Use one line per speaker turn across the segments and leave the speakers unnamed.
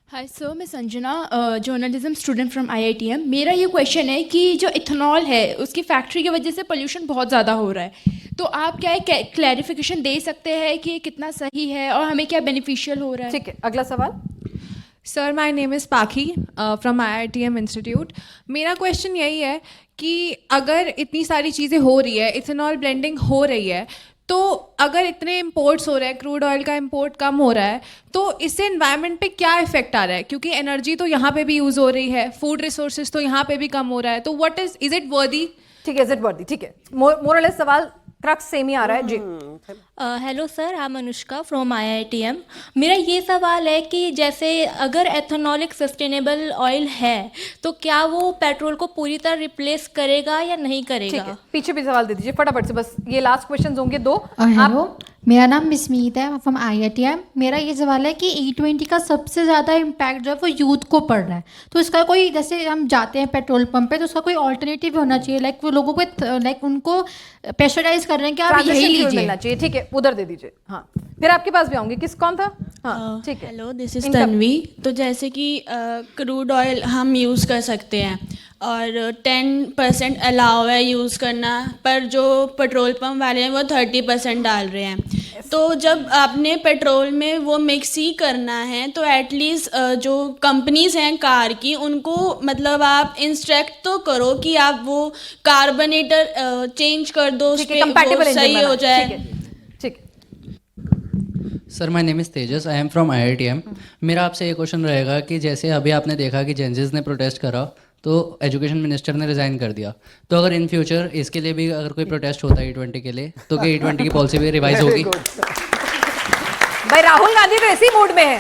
Hi sir, मैं Sanjana, journalism student from IITM. मेरा ये क्वेश्चन है कि जो इथेनॉल है उसकी फैक्ट्री की वजह से पोल्यूशन बहुत ज़्यादा हो रहा है, तो आप क्या है क्लैरिफिकेशन दे सकते हैं कि ये कितना सही है और हमें क्या बेनिफिशियल हो रहा है?
ठीक है, अगला सवाल।
सर, माय नेम इज़ पाखी फ्रॉम आईआईटीएम इंस्टीट्यूट। मेरा क्वेश्चन यही है कि अगर इतनी सारी चीज़ें हो रही है, इथेनॉल ब्लेंडिंग हो रही है, तो अगर इतने इंपोर्ट्स हो रहे हैं, क्रूड ऑयल का इंपोर्ट कम हो रहा है, तो इससे एनवायरनमेंट पे क्या इफेक्ट आ रहा है? क्योंकि एनर्जी तो यहाँ पे भी यूज़ हो रही है, फूड रिसोर्सेज तो यहाँ पे भी कम हो रहा है, तो व्हाट इज इट वर्दी?
ठीक है, इज इट वर्दी? ठीक है, मोरलेस सवाल क्रक्स सेम ही आ रहा है जी।
Hello sir, I am Anushka from IITM. मेरा ये सवाल है कि जैसे अगर एथेनॉल एक सस्टेनेबल ऑयल है तो क्या वो पेट्रोल को पूरी तरह रिप्लेस करेगा या नहीं करेगा?
ठीक है, पीछे भी सवाल दे दीजिए फटाफट से, बस ये लास्ट क्वेश्चन होंगे दो।
हेलो, मेरा नाम मिसमीत है फ्रॉम आईआईटीएम। मेरा ये सवाल है कि E20 का सबसे ज़्यादा इम्पैक्ट जो है वो यूथ को पड़ रहा है, तो इसका कोई, जैसे हम जाते हैं पेट्रोल पंप पे, तो उसका कोई ऑल्टरनेटिव होना चाहिए, लाइक वो लोगों को लाइक उनको प्रेशराइज कर रहे हैं कि आप यही लीजिए।
मिलना चाहिए। ठीक है, उधर दे दीजिए। हाँ, फिर आपके पास भी आऊंगी। कौन था? हाँ, ठीक है।
Hello, this is Tanvi. तो जैसे कि क्रूड ऑयल हम यूज़ कर सकते हैं और 10% अलाउ है यूज़ करना, पर जो पेट्रोल पंप वाले हैं वो 30% डाल रहे हैं। तो जब आपने पेट्रोल में वो मिक्स ही करना है तो एटलीस्ट जो कंपनीज हैं कार की, उनको मतलब आप इंस्ट्रक्ट तो करो कि आप वो कार्बोनेटर चेंज कर दो, उस पे वो सही हो जाए।
ठीक।
Sir, my name is Tejas, I am from IITM. मेरा आपसे ये क्वेश्चन रहेगा कि जैसे अभी आपने देखा कि जेंजिस ने प्रोटेस्ट करा तो एजुकेशन मिनिस्टर ने रिज़ाइन कर दिया, तो अगर इन फ्यूचर इसके लिए भी अगर कोई प्रोटेस्ट होता है E20 के लिए, तो क्या E20 की पॉलिसी भी रिवाइज होगी?
भाई राहुल गांधी तो इसी मूड में है,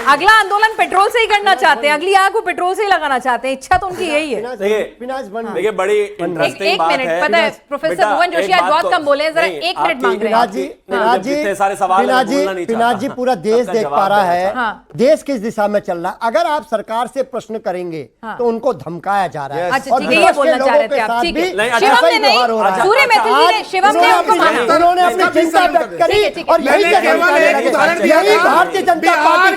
अगला आंदोलन पेट्रोल से ही करना चाहते हैं, अगली आग वो पेट्रोल से ही लगाना चाहते हैं, इच्छा तो उनकी यही है।
देखिए बड़ी इंटरेस्टिंग बात है।
पता है प्रोफेसर भुवन जोशी आज बहुत कम बोले हैं, जरा 1 मिनट मांग रहे हैं।
पिनाज जी, पूरा देश देख पा रहा है देश किस दिशा में चल रहा है। अगर आप सरकार से प्रश्न करेंगे तो उनको धमकाया जा रहा है।
अच्छा ठीक है, ये बोलना चाह रहे थे आप। ठीक है, शिवम ने नहीं, सूर्य मैथिल जी ने, शिवम ने उनको माना,
उन्होंने अपनी चिंता व्यक्त करी और यही भारतीय जनता पार्टी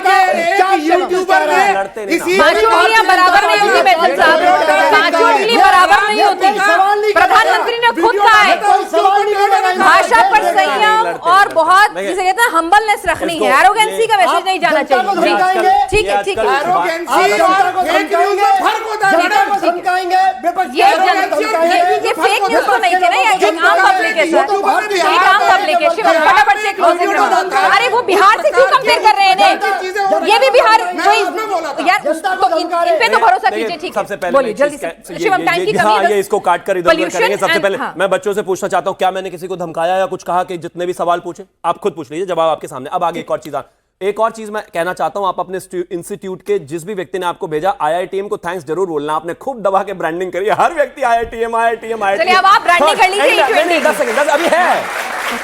का यूट्यूबर है।
पांचों उंगलियां बराबर नहीं होती मैथिल साहब, पांचों उंगली बराबर नहीं होती। प्रधानमंत्री ने खुद कहा है भाषा पर संयम और बहुत जिसे कहते हैं हम्बलनेस रखनी है, एरोगेंसी का मैसेज नहीं जाना चाहिए। ठीक है, ठीक है, ये फेक न्यूज तो नहीं थे ना, ये आम पब्लिक है सर, एक आम पब्लिक है। शिवम फटाफट से क्लोजिंग रिमार्क। अरे वो बिहार से क्यों कंपेयर कर रहे हैं? ये भी बिहार यार, तो इन पे तो भरोसा कीजिए। ठीक है,
सबसे पहले
बोलिए जल्दी से। शिवम, टाइम की कमी है,
ये इसको काट कर इधर करेंगे। सबसे पहले
हाँ।
मैं बच्चों से पूछना चाहता हूं, क्या मैंने किसी को धमकाया या कुछ कहा? कि जितने भी सवाल पूछे आप खुद पूछ लीजिए, जवाब आपके सामने। अब आगे एक और चीज मैं कहना चाहता हूं, आप अपने इंस्टीट्यूट के जिस भी व्यक्ति ने आपको भेजा, आईआईटीएम को थैंक्स जरूर बोलना। आपने खूब दबा के ब्रांडिंग करी, हर व्यक्ति आईआईटीएम।
चलिए अब आप ब्रांडिंग कर लीजिए।
10 सेकंड अभी है।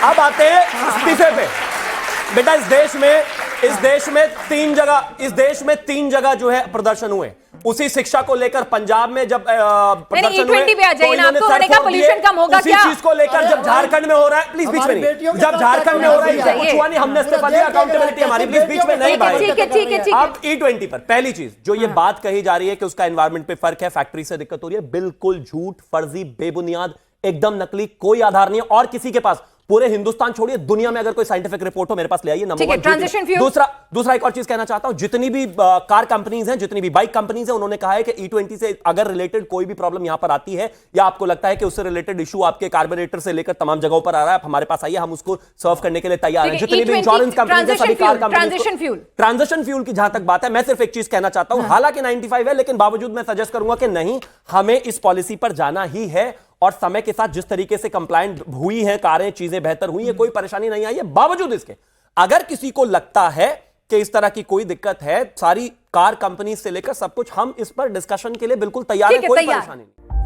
अब आते हैं इस्तीफे पे। बेटा, इस देश में तीन जगह जो है प्रदर्शन हुए। उसी शिक्षा को लेकर पंजाब में जब प्रदर्शन हुए,
पोल्यूशन कम होगा क्या?
चीज को लेकर जब झारखंड में हो रहा है, प्लीज बीच में नहीं, जब झारखंड में हो रहा है कुछ हुआ नहीं, हमने इस्तीफा दिया, अकाउंटेबिलिटी हमारी, प्लीज बीच में नहीं भाई।
ठीक है।
अब E20 पर पहली चीज जो ये बात कही जा रही है कि उसका एनवायरमेंट पे फर्क है, फैक्ट्री से दिक्कत हो रही है, बिल्कुल झूठ, फर्जी, बेबुनियाद, एकदम नकली, कोई आधार नहीं है और किसी के पास। पूरे हिंदुस्तान छोड़िए, दुनिया में अगर कोई साइंटिफिक रिपोर्ट हो मेरे पास ले आइए। नंबर 1।
Transition fuel.
दूसरा एक और चीज कहना चाहता हूं, जितनी भी कार कंपनीज हैं, जितनी भी बाइक कंपनीज हैं, उन्होंने कहा है कि E20 से अगर रिलेटेड कोई भी प्रॉब्लम यहां पर आती है या आपको लगता है कि उससे रिलेटेड इशू आपके कार्बोरेटर से लेकर तमाम जगहों पर आ रहा है, आप हमारे पास आइए, हम उसको सर्व करने के लिए तैयार हैं। जितनी भी इंश्योरेंस कंपनीज हैं, सभी कार कंपनीज। ट्रांजिशन फ्यूल की जहां तक बात है, मैं सिर्फ एक चीज कहना चाहता हूं, हालांकि 95 है, लेकिन बावजूद मैं सजेस्ट करूंगा कि नहीं, हमें इस पॉलिसी पर जाना ही है। और समय के साथ जिस तरीके से कंप्लायंट हुई हैं कारें, चीजें बेहतर हुई हैं, कोई परेशानी नहीं आई है। बावजूद इसके, अगर किसी को लगता है कि इस तरह की कोई दिक्कत है, सारी कार कंपनी से लेकर सब कुछ, हम इस पर डिस्कशन के लिए बिल्कुल तैयार हैं, कोई परेशानी नहीं।